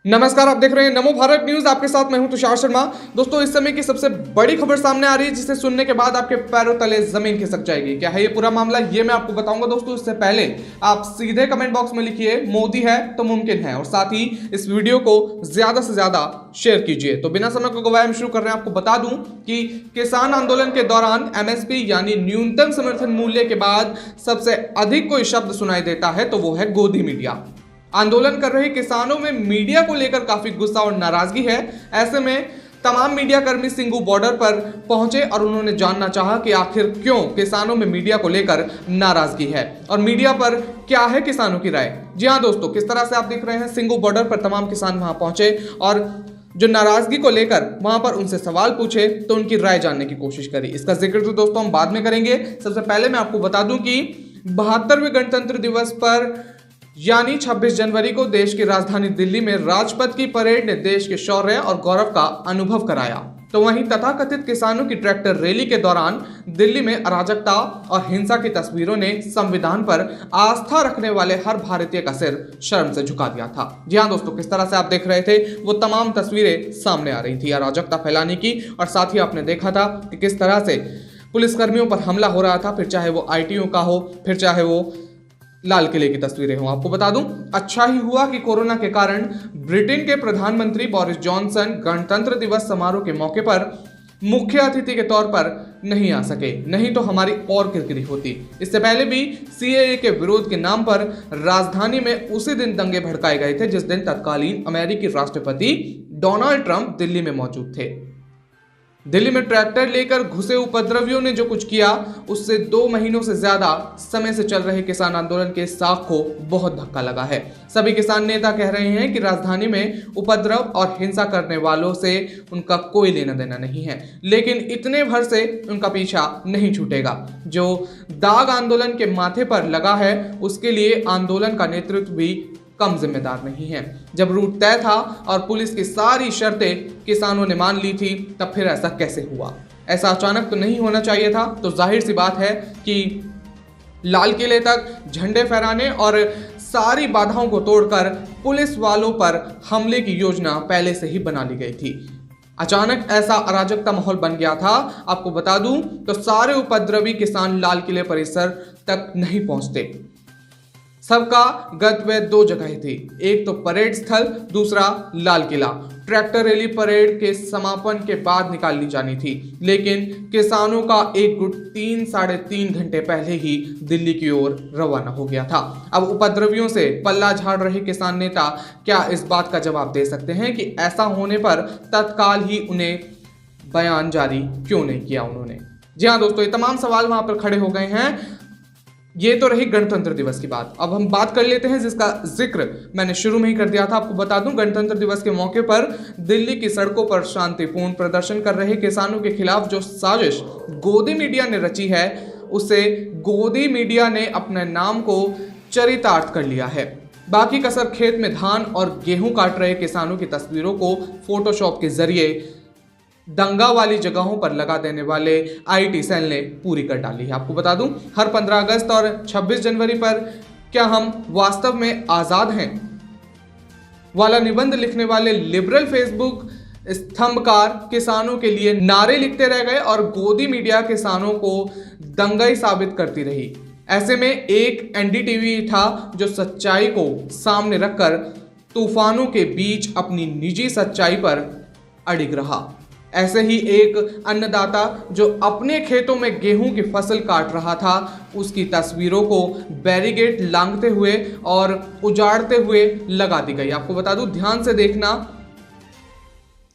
नमस्कार, आप देख रहे हैं नमो भारत न्यूज। आपके साथ मैं हूं तुषार शर्मा। दोस्तों, इस समय की सबसे बड़ी खबर सामने आ रही है जिसे सुनने के बाद आपके पैरों तले जमीन खिसक जाएगी। क्या है ये पूरा मामला, ये मैं आपको बताऊंगा। दोस्तों, इससे पहले आप सीधे कमेंट बॉक्स में लिखिए मोदी है तो मुमकिन है, और साथ ही इस वीडियो को ज्यादा से ज्यादा शेयर कीजिए। तो बिना समय को गवाए हम शुरू कर रहे हैं। आपको बता दूं कि किसान आंदोलन के दौरान एमएसपी यानी न्यूनतम समर्थन मूल्य के बाद सबसे अधिक कोई शब्द सुनाई देता है तो वो है गोदी मीडिया। आंदोलन कर रहे किसानों में मीडिया को लेकर काफी गुस्सा और नाराजगी है। ऐसे में तमाम मीडिया कर्मी सिंगू बॉर्डर पर पहुंचे और उन्होंने जानना चाहा कि आखिर क्यों किसानों में मीडिया को लेकर नाराजगी है और मीडिया पर क्या है किसानों की राय। जी हां दोस्तों, किस तरह से आप देख रहे हैं, सिंगू बॉर्डर पर तमाम किसान वहां पहुंचे और जो नाराजगी को लेकर वहां पर उनसे सवाल पूछे तो उनकी राय जानने की कोशिश करी। इसका जिक्र तो दोस्तों हम बाद में करेंगे। सबसे पहले मैं आपको बता दूं कि 72वें गणतंत्र दिवस पर यानी 26 जनवरी को देश की राजधानी दिल्ली में राजपथ की परेड ने देश के शौर्य और गौरव का अनुभव कराया। तो वहीं तथाकथित किसानों की ट्रैक्टर रैली के दौरान दिल्ली में अराजकता और हिंसा की तस्वीरों ने संविधान पर आस्था रखने वाले हर भारतीय का सिर शर्म से झुका दिया था। जी हाँ दोस्तों, किस तरह से आप देख रहे थे वो तमाम तस्वीरें सामने आ रही थी अराजकता फैलाने की, और साथ ही आपने देखा था कि किस तरह से पुलिसकर्मियों पर हमला हो रहा था, फिर चाहे वो आईटीओ का हो, फिर चाहे वो लाल किले की तस्वीरें हों। आपको बता दूं, अच्छा ही हुआ कि कोरोना के कारण ब्रिटेन के प्रधानमंत्री बोरिस जॉनसन गणतंत्र दिवस समारोह के मौके पर मुख्य अतिथि के तौर पर नहीं आ सके, नहीं तो हमारी और किरकिरी होती। इससे पहले भी सीएए के विरोध के नाम पर राजधानी में उसी दिन दंगे भड़काए गए थे जिस दिन तत्कालीन अमेरिकी राष्ट्रपति डोनाल्ड ट्रंप दिल्ली में मौजूद थे। दिल्ली में ट्रैक्टर लेकर घुसे उपद्रवियों ने जो कुछ किया, उससे 2 महीनों से ज्यादा समय से चल रहे किसान आंदोलन के साख को बहुत धक्का लगा है। सभी किसान नेता कह रहे हैं कि राजधानी में उपद्रव और हिंसा करने वालों से उनका कोई लेना देना नहीं है, लेकिन इतने भर से उनका पीछा नहीं छूटेगा। जो दाग आंदोलन के माथे पर लगा है उसके लिए आंदोलन का नेतृत्व भी कम जिम्मेदार नहीं है। जब रूट तय था और पुलिस की सारी शर्तें किसानों ने मान ली थी, तब फिर ऐसा कैसे हुआ? ऐसा अचानक तो नहीं होना चाहिए था। तो जाहिर सी बात है कि लाल किले तक झंडे फहराने और सारी बाधाओं को तोड़कर पुलिस वालों पर हमले की योजना पहले से ही बना ली गई थी। अचानक ऐसा अराजकता माहौल बन गया था। आपको बता दूं तो सारे उपद्रवी किसान लाल किले परिसर तक नहीं पहुंचते। सबका गंतव्य 2 जगह थी, एक तो परेड स्थल, दूसरा Lal Qila. Tractor rally parade के समापन के बाद निकाली जानी थी, लेकिन किसानों का एक गुट 3-3.5 घंटे पहले ही दिल्ली की ओर रवाना हो गया था। अब उपद्रवियों से पल्ला झाड़ रहे किसान नेता क्या इस बात का जवाब दे सकते हैं कि ऐसा होने पर तत्काल ही उन्हें बयान जारी क्यों नहीं किया उन्होंने? जी हाँ दोस्तों, ये तमाम सवाल वहां पर खड़े हो गए हैं। ये तो रही गणतंत्र दिवस की बात। अब हम बात कर लेते हैं जिसका जिक्र मैंने शुरू में ही कर दिया था। आपको बता दूं, गणतंत्र दिवस के मौके पर दिल्ली की सड़कों पर शांतिपूर्ण प्रदर्शन कर रहे किसानों के खिलाफ जो साजिश गोदी मीडिया ने रची है, उसे गोदी मीडिया ने अपने नाम को चरितार्थ कर लिया है। बाकी कसर खेत में धान और गेहूं काट रहे किसानों की तस्वीरों को फोटोशॉप के जरिए दंगा वाली जगहों पर लगा देने वाले आईटी सेल ने पूरी कर डाली है। आपको बता दूं, हर 15 अगस्त और 26 जनवरी पर क्या हम वास्तव में आजाद हैं वाला निबंध लिखने वाले लिबरल फेसबुक स्तंभकार किसानों के लिए नारे लिखते रह गए और गोदी मीडिया किसानों को दंगाई साबित करती रही। ऐसे में एक एनडीटीवी था जो सच्चाई को सामने रखकर तूफानों के बीच अपनी निजी सच्चाई पर अड़िग रहा। ऐसे ही एक अन्नदाता जो अपने खेतों में गेहूं की फसल काट रहा था, उसकी तस्वीरों को बैरिकेड लांघते हुए और उजाड़ते हुए लगा दी गई। आपको बता दूं, ध्यान से देखना,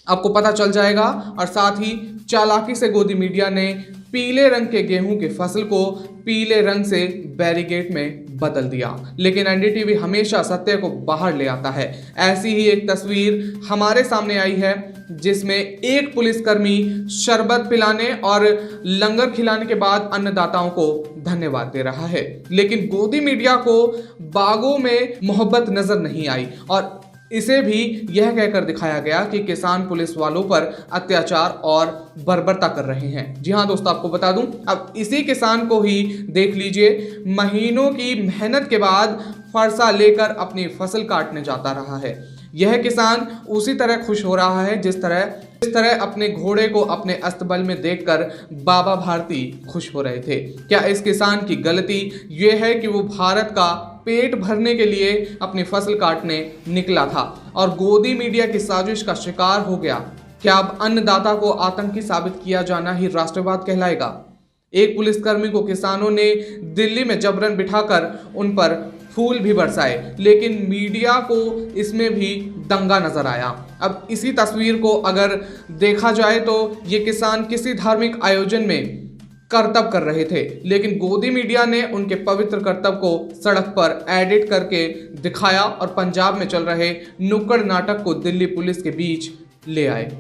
आपको पता चल जाएगा। और साथ ही चालाकी से गोदी मीडिया ने पीले रंग के गेहूं की फसल को पीले रंग से बैरिकेड में बदल दिया। लेकिन एनडीटीवी हमेशा सत्य को बाहर ले आता है। ऐसी ही एक तस्वीर हमारे सामने आई है जिसमें एक पुलिसकर्मी शरबत पिलाने और लंगर खिलाने के बाद अन्नदाताओं को धन्यवाद दे रहा है, लेकिन गोदी मीडिया को बागों में मोहब्बत नजर नहीं आई और इसे भी यह कहकर दिखाया गया कि किसान पुलिस वालों पर अत्याचार और बर्बरता कर रहे हैं। जी हाँ दोस्तों, आपको बता दूं, अब इसी किसान को ही देख लीजिए, महीनों की मेहनत के बाद फरसा लेकर अपनी फसल काटने जाता रहा है। यह किसान उसी तरह खुश हो रहा है जिस तरह अपने घोड़े को अपने अस्तबल में देखकर बाबा भारती खुश हो रहे थे। क्या इस किसान की गलती यह है कि वो भारत का पेट भरने के लिए अपनी फसल काटने निकला था और गोदी मीडिया की साजिश का शिकार हो गया? क्या अब अन्नदाता को आतंकी साबित किया जाना ही राष्ट्रवाद कहलाएगा? एक पुलिसकर्मी को किसानों ने दिल्ली में जबरन बिठाकर उन पर फूल भी बरसाए, लेकिन मीडिया को इसमें भी दंगा नजर आया। अब इसी तस्वीर को अगर देखा जाए तो ये किसान किसी धार्मिक आयोजन में करतब कर रहे थे, लेकिन गोदी मीडिया ने उनके पवित्र करतब को सड़क पर एडिट करके दिखाया और पंजाब में चल रहे नुक्कड़ नाटक को दिल्ली पुलिस के बीच ले आए।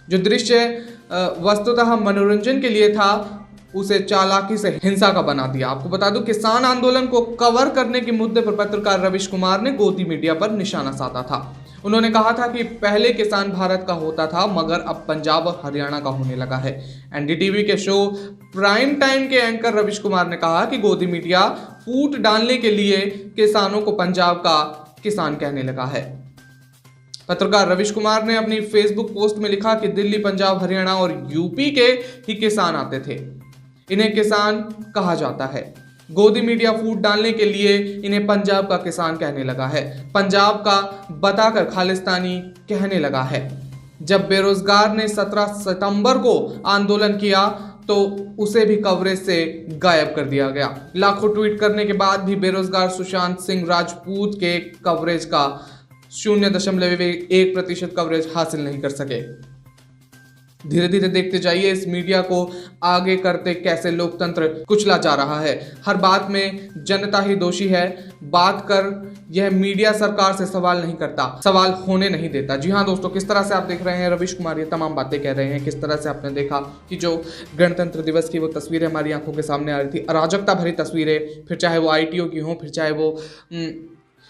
जो दृश्य वस्तुतः मनोरंजन के लिए था, उसे चालाकी से हिंसा का बना दिया। आपको बता दूं, किसान आंदोलन को कवर करने के मुद्दे पर पत्रकार रविश कुमार ने गोदी मीडिया पर निशाना साधा था। उन्होंने कहा था कि पहले किसान भारत का होता था, मगर अब पंजाब और हरियाणा का होने लगा है। एनडीटीवी के शो प्राइम टाइम के एंकर रविश कुमार ने कहा कि गोदी मीडिया फूट डालने के लिए किसानों को पंजाब का किसान कहने लगा है। पत्रकार रविश कुमार ने अपनी फेसबुक पोस्ट में लिखा कि दिल्ली, पंजाब, हरियाणा और यूपी के ही किसान आते थे, इन्हें किसान कहा जाता है। गोदी मीडिया फूट डालने के लिए इन्हें पंजाब का किसान कहने लगा है, पंजाब का बताकर खालिस्तानी कहने लगा है। जब बेरोजगार ने 17 सितंबर को आंदोलन किया तो उसे भी कवरेज से गायब कर दिया गया। लाखों ट्वीट करने के बाद भी बेरोजगार सुशांत सिंह राजपूत के कवरेज का 0.1% कवरेज हासिल नहीं कर सके। धीरे धीरे देखते जाइए इस मीडिया को आगे करते कैसे लोकतंत्र कुचला जा रहा है। हर बात में जनता ही दोषी है, बात कर यह मीडिया सरकार से सवाल नहीं करता, सवाल होने नहीं देता। जी हाँ दोस्तों, किस तरह से आप देख रहे हैं रविश कुमार ये तमाम बातें कह रहे हैं। किस तरह से आपने देखा कि जो गणतंत्र दिवस की वो तस्वीरें हमारी आंखों के सामने आ रही थी, अराजकता भरी तस्वीरें, फिर चाहे वो ITO की हो, फिर चाहे वो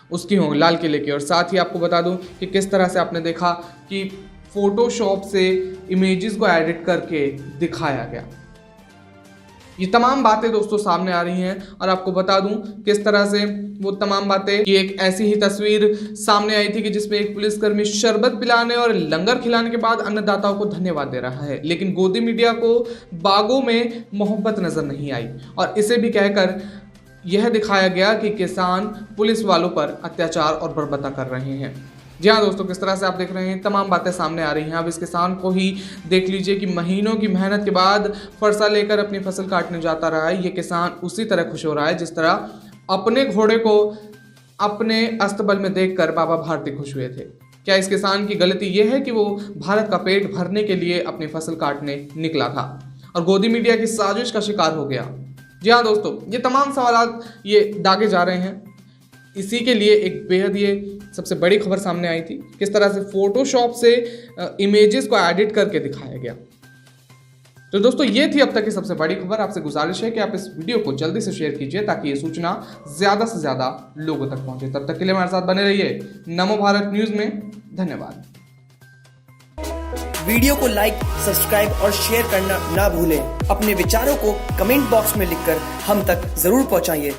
उसकी हो लाल किले की। और साथ ही आपको बता दूं कि किस तरह से आपने देखा कि फोटोशॉप से इमेजेस को एडिट करके दिखाया गया। ये तमाम बातें दोस्तों सामने आ रही हैं और आपको बता दूं किस तरह से वो तमाम बातें कि एक ऐसी ही तस्वीर सामने आई थी कि जिसमें एक पुलिसकर्मी शरबत पिलाने और लंगर खिलाने के बाद अन्नदाताओं को धन्यवाद दे रहा है, लेकिन गोदी मीडिया को बागों में मोहब्बत नजर नहीं आई और इसे भी कहकर यह दिखाया गया कि किसान पुलिस वालों पर अत्याचार और बर्बरता कर रहे हैं। जी हाँ दोस्तों, किस तरह से आप देख रहे हैं तमाम बातें सामने आ रही हैं। अब इस किसान को ही देख लीजिए कि महीनों की मेहनत के बाद फरसा लेकर अपनी फसल काटने जाता रहा है। ये किसान उसी तरह खुश हो रहा है जिस तरह अपने घोड़े को अपने अस्तबल में देखकर बाबा भारती खुश हुए थे। क्या इस किसान की गलती यह है कि वो भारत का पेट भरने के लिए अपनी फसल काटने निकला था और गोदी मीडिया की साजिश का शिकार हो गया? जी हाँ दोस्तों, ये तमाम सवाल ये दागे जा रहे हैं। इसी के लिए एक बेहद ये सबसे बड़ी खबर सामने आई थी, किस तरह से फोटोशॉप से इमेजेस को एडिट करके दिखाया गया। तो दोस्तों ये थी अब तक की सबसे बड़ी खबर। आपसे गुजारिश है कि आप इस वीडियो को जल्दी से शेयर कीजिए ताकि ये सूचना ज्यादा से ज्यादा लोगों तक पहुंचे। तब तक के लिए हमारे साथ बने रहिए नमो भारत न्यूज में। धन्यवाद। वीडियो को लाइक, सब्सक्राइब और शेयर करना ना भूलें। अपने विचारों को कमेंट बॉक्स में लिखकर हम तक जरूर पहुंचाइए।